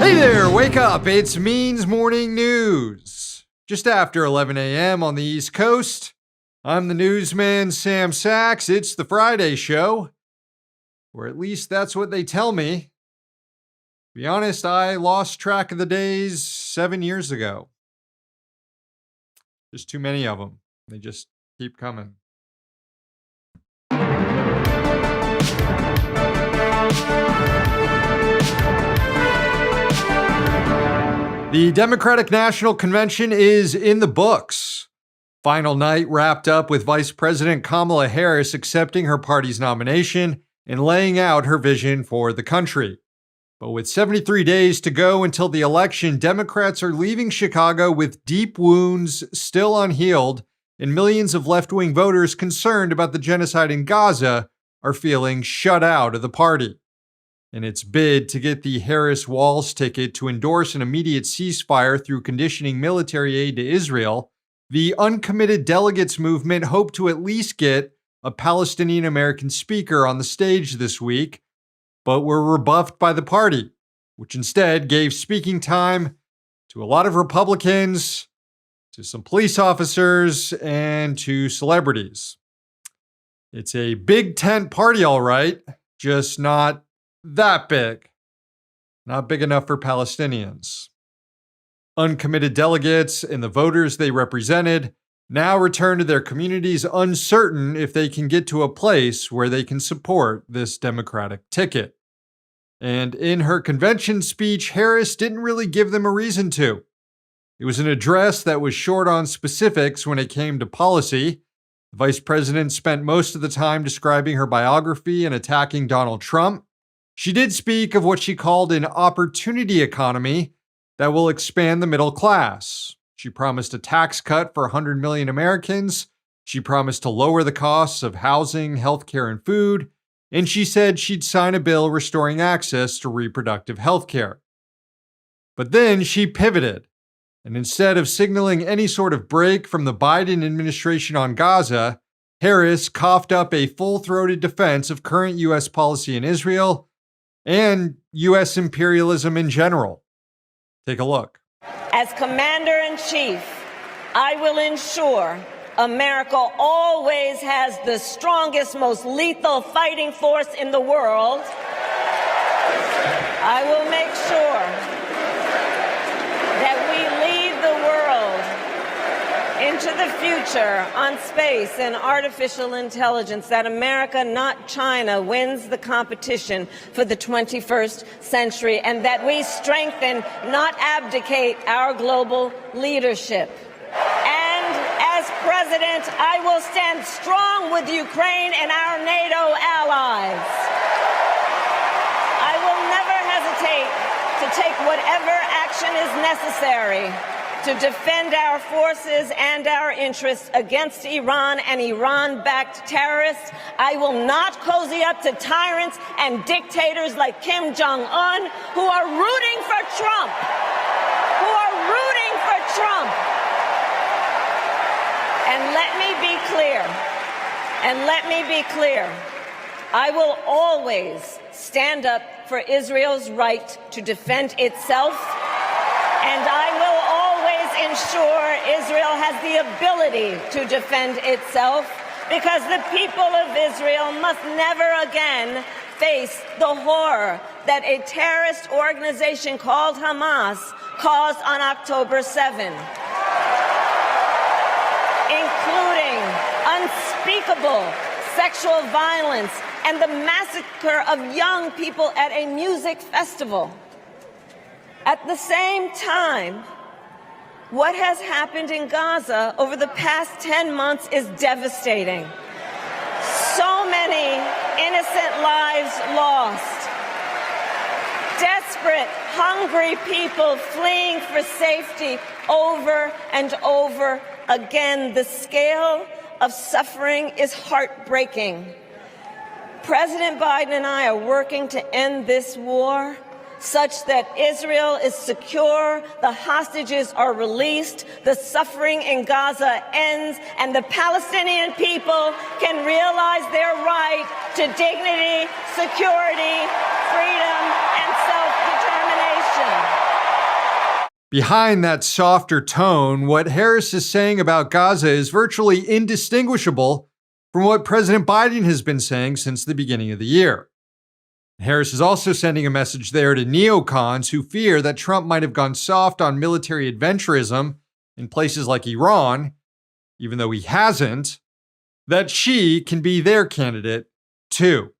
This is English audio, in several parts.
Hey there, wake up. It's Means Morning News. Just after 11 a.m. on the East Coast, I'm the newsman Sam Sachs. It's the Friday show, or at least that's what they tell me. To be honest, I lost track of the days 7 years ago. Just too many of them. They just keep coming. The Democratic National Convention is in the books. Final night wrapped up with Vice President Kamala Harris accepting her party's nomination and laying out her vision for the country. But with 73 days to go until the election, Democrats are leaving Chicago with deep wounds still unhealed, and millions of left-wing voters concerned about the genocide in Gaza are feeling shut out of the party. In its bid to get the Harris-Walz ticket to endorse an immediate ceasefire through conditioning military aid to Israel, the uncommitted delegates movement hoped to at least get a Palestinian-American speaker on the stage this week, but were rebuffed by the party, which instead gave speaking time to a lot of Republicans, to some police officers, and to celebrities. It's a big tent party, all right, just not that big. Not big enough for Palestinians. Uncommitted delegates and the voters they represented now return to their communities uncertain if they can get to a place where they can support this Democratic ticket. And in her convention speech, Harris didn't really give them a reason to. It was an address that was short on specifics when it came to policy. The vice president spent most of the time describing her biography and attacking Donald Trump. She did speak of what she called an opportunity economy that will expand the middle class. She promised a tax cut for 100 million Americans. She promised to lower the costs of housing, healthcare, and food. And she said she'd sign a bill restoring access to reproductive healthcare. But then she pivoted. And instead of signaling any sort of break from the Biden administration on Gaza, Harris coughed up a full-throated defense of current U.S. policy in Israel and U.S. imperialism in general. Take a look. As Commander-in-Chief, I will ensure America always has the strongest, most lethal fighting force in the world. I will make sure that we lead the world into the future on space and artificial intelligence, that America, not China, wins the competition for the 21st century, and that we strengthen, not abdicate, our global leadership. And as president, I will stand strong with Ukraine and our NATO allies. I will never hesitate to take whatever action is necessary to defend our forces and our interests against Iran and Iran-backed terrorists. I will not cozy up to tyrants and dictators like Kim Jong-un who are rooting for Trump. And let me be clear, I will always stand up for Israel's right to defend itself, and I will always ensure Israel has the ability to defend itself, because the people of Israel must never again face the horror that a terrorist organization called Hamas caused on October 7, including unspeakable sexual violence and the massacre of young people at a music festival. At the same time, what has happened in Gaza over the past 10 months is devastating. So many innocent lives lost. Desperate, hungry people fleeing for safety over and over again. The scale of suffering is heartbreaking. President Biden and I are working to end this war such that Israel is secure, the hostages are released, the suffering in Gaza ends, and the Palestinian people can realize their right to dignity, security, freedom, and self-determination. Behind that softer tone, what Harris is saying about Gaza is virtually indistinguishable from what President Biden has been saying since the beginning of the year. Harris is also sending a message there to neocons who fear that Trump might have gone soft on military adventurism in places like Iran, even though he hasn't, that she can be their candidate too.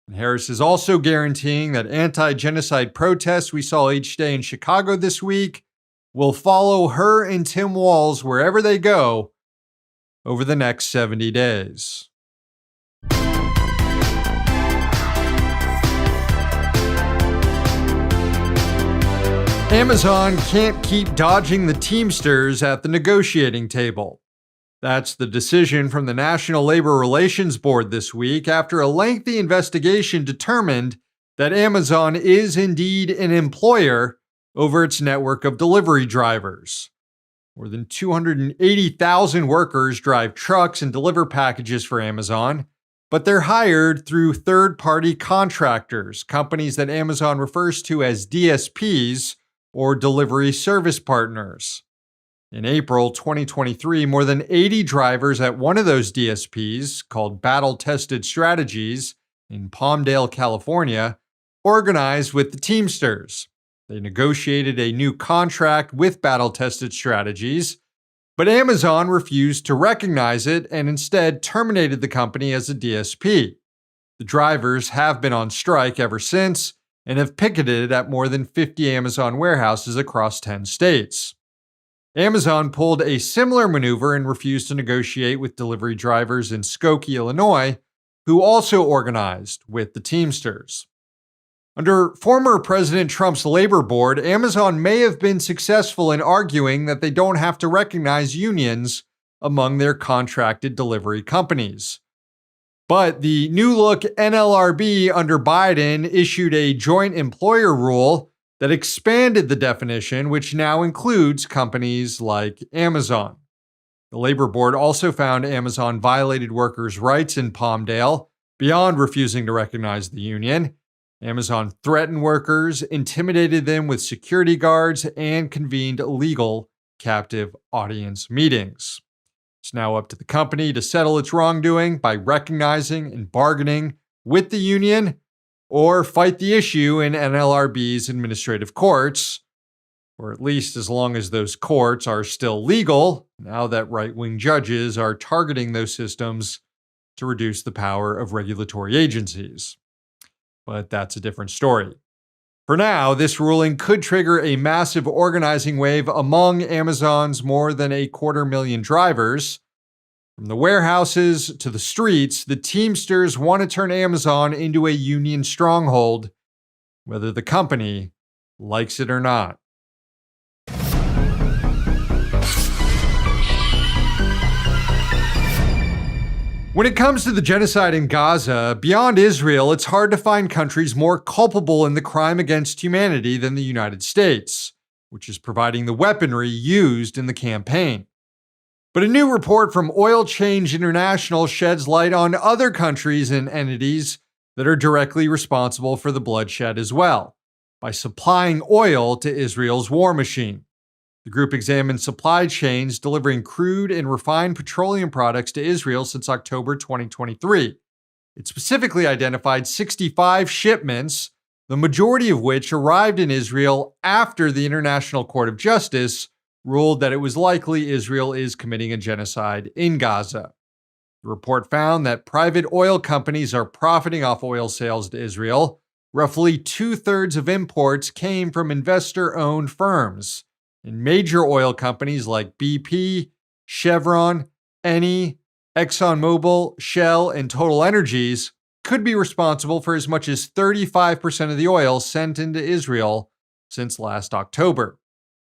And Harris is also guaranteeing that anti-genocide protests we saw each day in Chicago this week will follow her and Tim Walz wherever they go over the next 70 days. Amazon can't keep dodging the Teamsters at the negotiating table. That's the decision from the National Labor Relations Board this week after a lengthy investigation determined that Amazon is indeed an employer over its network of delivery drivers. More than 280,000 workers drive trucks and deliver packages for Amazon, but they're hired through third-party contractors, companies that Amazon refers to as DSPs, or delivery service partners. In April 2023, more than 80 drivers at one of those DSPs, called Battle Tested Strategies, in Palmdale, California, organized with the Teamsters. They negotiated a new contract with Battle Tested Strategies, but Amazon refused to recognize it and instead terminated the company as a DSP. The drivers have been on strike ever since, and have picketed at more than 50 Amazon warehouses across 10 states. Amazon pulled a similar maneuver and refused to negotiate with delivery drivers in Skokie, Illinois, who also organized with the Teamsters. Under former President Trump's labor board, Amazon may have been successful in arguing that they don't have to recognize unions among their contracted delivery companies. But the new look NLRB under Biden issued a joint employer rule that expanded the definition, which now includes companies like Amazon. The Labor Board also found Amazon violated workers' rights in Palmdale beyond refusing to recognize the union. Amazon threatened workers, intimidated them with security guards, and convened illegal captive audience meetings. It's now up to the company to settle its wrongdoing by recognizing and bargaining with the union or fight the issue in NLRB's administrative courts, or at least as long as those courts are still legal, now that right-wing judges are targeting those systems to reduce the power of regulatory agencies. But that's a different story. For now, this ruling could trigger a massive organizing wave among Amazon's more than 250,000 drivers. From the warehouses to the streets, the Teamsters want to turn Amazon into a union stronghold, whether the company likes it or not. When it comes to the genocide in Gaza, beyond Israel, it's hard to find countries more culpable in the crime against humanity than the United States, which is providing the weaponry used in the campaign. But a new report from Oil Change International sheds light on other countries and entities that are directly responsible for the bloodshed as well, by supplying oil to Israel's war machine. The group examined supply chains delivering crude and refined petroleum products to Israel since October 2023. It specifically identified 65 shipments, the majority of which arrived in Israel after the International Court of Justice ruled that it was likely Israel is committing a genocide in Gaza. The report found that private oil companies are profiting off oil sales to Israel. Roughly 2/3 of imports came from investor-owned firms. And major oil companies like BP, Chevron, Eni, ExxonMobil, Shell, and Total Energies could be responsible for as much as 35% of the oil sent into Israel since last October.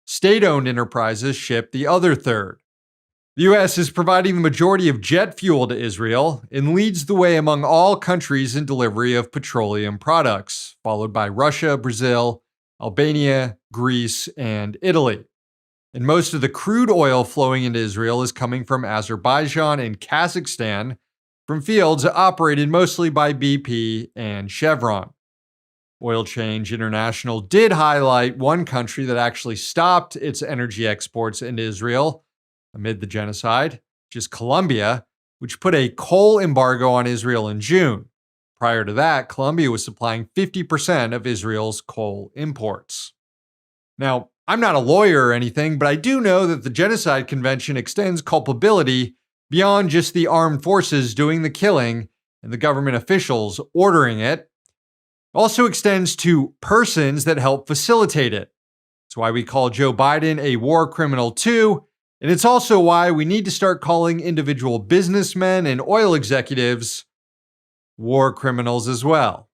State-owned enterprises ship the other third. The U.S. is providing the majority of jet fuel to Israel and leads the way among all countries in delivery of petroleum products, followed by Russia, Brazil, Albania, Greece, and Italy. And most of the crude oil flowing into Israel is coming from Azerbaijan and Kazakhstan, from fields operated mostly by BP and Chevron. Oil Change International did highlight one country that actually stopped its energy exports into Israel amid the genocide, which is Colombia, which put a coal embargo on Israel in June. Prior to that, Colombia was supplying 50% of Israel's coal imports. Now, I'm not a lawyer or anything, but I do know that the Genocide Convention extends culpability beyond just the armed forces doing the killing and the government officials ordering it. It also extends to persons that help facilitate it. That's why we call Joe Biden a war criminal too, and it's also why we need to start calling individual businessmen and oil executives war criminals as well.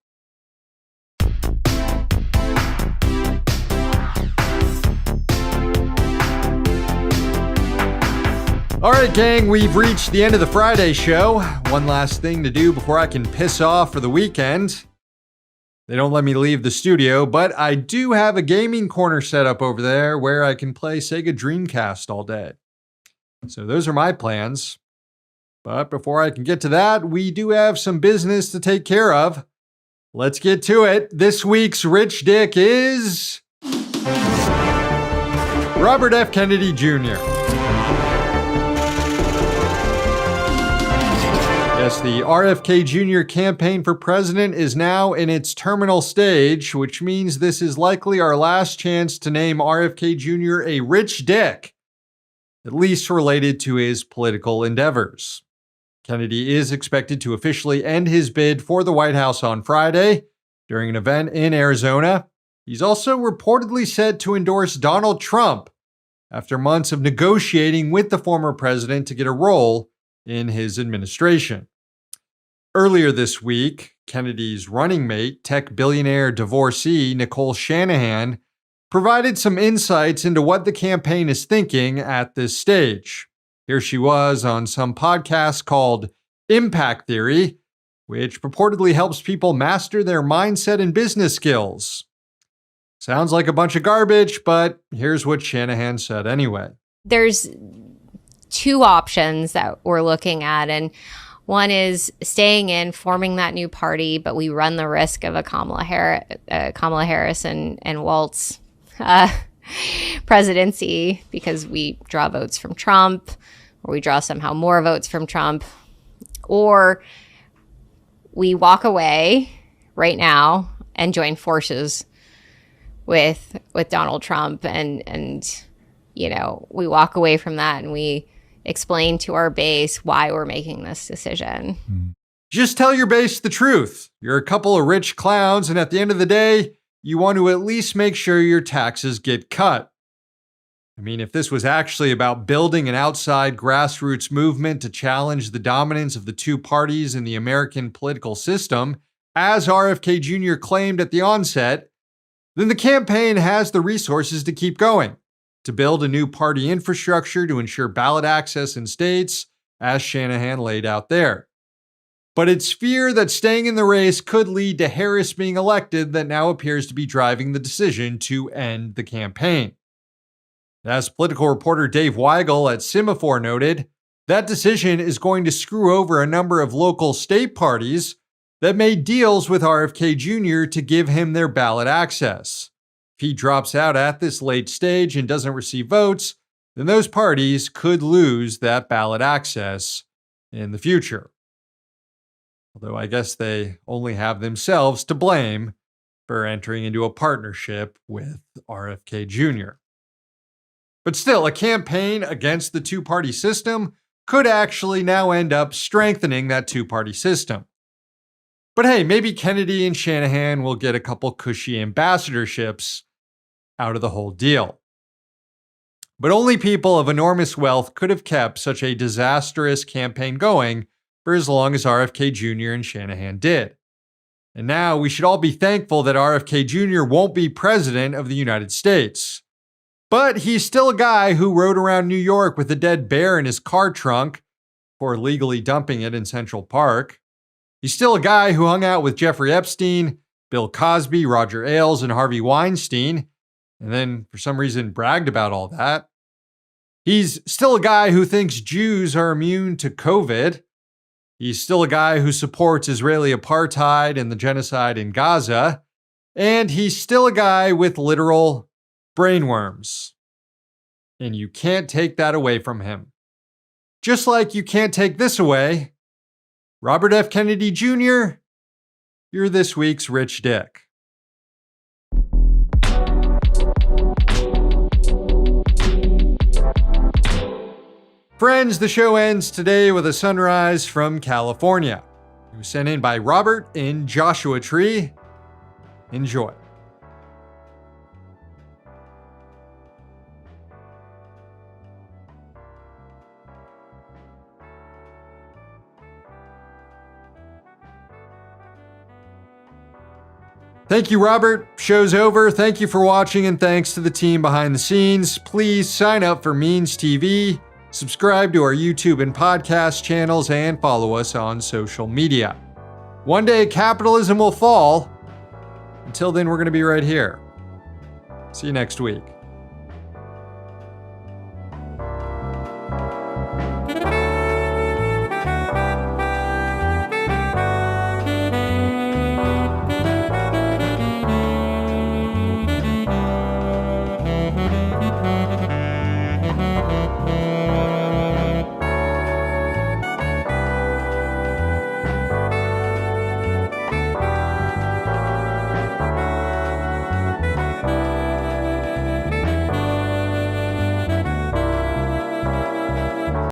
All right, gang, we've reached the end of the Friday show. One last thing to do before I can piss off for the weekend. They don't let me leave the studio, but I do have a gaming corner set up over there where I can play Sega Dreamcast all day. So those are my plans. But before I can get to that, we do have some business to take care of. Let's get to it. This week's Rich Dick is Robert F. Kennedy Jr. Yes, the RFK Jr. campaign for president is now in its terminal stage, which means this is likely our last chance to name RFK Jr. a rich dick, at least related to his political endeavors. Kennedy is expected to officially end his bid for the White House on Friday during an event in Arizona. He's also reportedly set to endorse Donald Trump after months of negotiating with the former president to get a role in his administration. Earlier this week, Kennedy's running mate, tech billionaire divorcee Nicole Shanahan, provided some insights into what the campaign is thinking at this stage. Here she was on some podcast called Impact Theory, which purportedly helps people master their mindset and business skills. Sounds like a bunch of garbage, but here's what Shanahan said anyway. There's two options that we're looking at, and one is staying in, forming that new party, but we run the risk of a Kamala Harris and Walt's presidency because we draw votes from Trump, or we draw somehow more votes from Trump, or we walk away right now and join forces with Donald Trump, and you know, we walk away from that and we explain to our base why we're making this decision. Just tell your base the truth. You're a couple of rich clowns, and at the end of the day, you want to at least make sure your taxes get cut. I mean, if this was actually about building an outside grassroots movement to challenge the dominance of the two parties in the American political system, as RFK Jr. claimed at the onset, then the campaign has the resources to keep going, to build a new party infrastructure to ensure ballot access in states, as Shanahan laid out there. But it's fear that staying in the race could lead to Harris being elected that now appears to be driving the decision to end the campaign. As political reporter Dave Weigel at Semaphore noted, that decision is going to screw over a number of local state parties that made deals with RFK Jr. to give him their ballot access. If he drops out at this late stage and doesn't receive votes, then those parties could lose that ballot access in the future. Although I guess they only have themselves to blame for entering into a partnership with RFK Jr. But still, a campaign against the two-party system could actually now end up strengthening that two-party system. But hey, maybe Kennedy and Shanahan will get a couple cushy ambassadorships out of the whole deal. But only people of enormous wealth could have kept such a disastrous campaign going for as long as RFK Jr. and Shanahan did. And now we should all be thankful that RFK Jr. won't be president of the United States. But he's still a guy who rode around New York with a dead bear in his car trunk before legally dumping it in Central Park. He's still a guy who hung out with Jeffrey Epstein, Bill Cosby, Roger Ailes, and Harvey Weinstein, and then for some reason bragged about all that. He's still a guy who thinks Jews are immune to COVID. He's still a guy who supports Israeli apartheid and the genocide in Gaza. And he's still a guy with literal brainworms. And you can't take that away from him. Just like you can't take this away. Robert F. Kennedy Jr., you're this week's Rich Dick. Friends, the show ends today with a sunrise from California. It was sent in by Robert in Joshua Tree. Enjoy. Thank you, Robert. Show's over. Thank you for watching, and thanks to the team behind the scenes. Please sign up for Means TV, subscribe to our YouTube and podcast channels, and follow us on social media. One day, capitalism will fall. Until then, we're going to be right here. See you next week.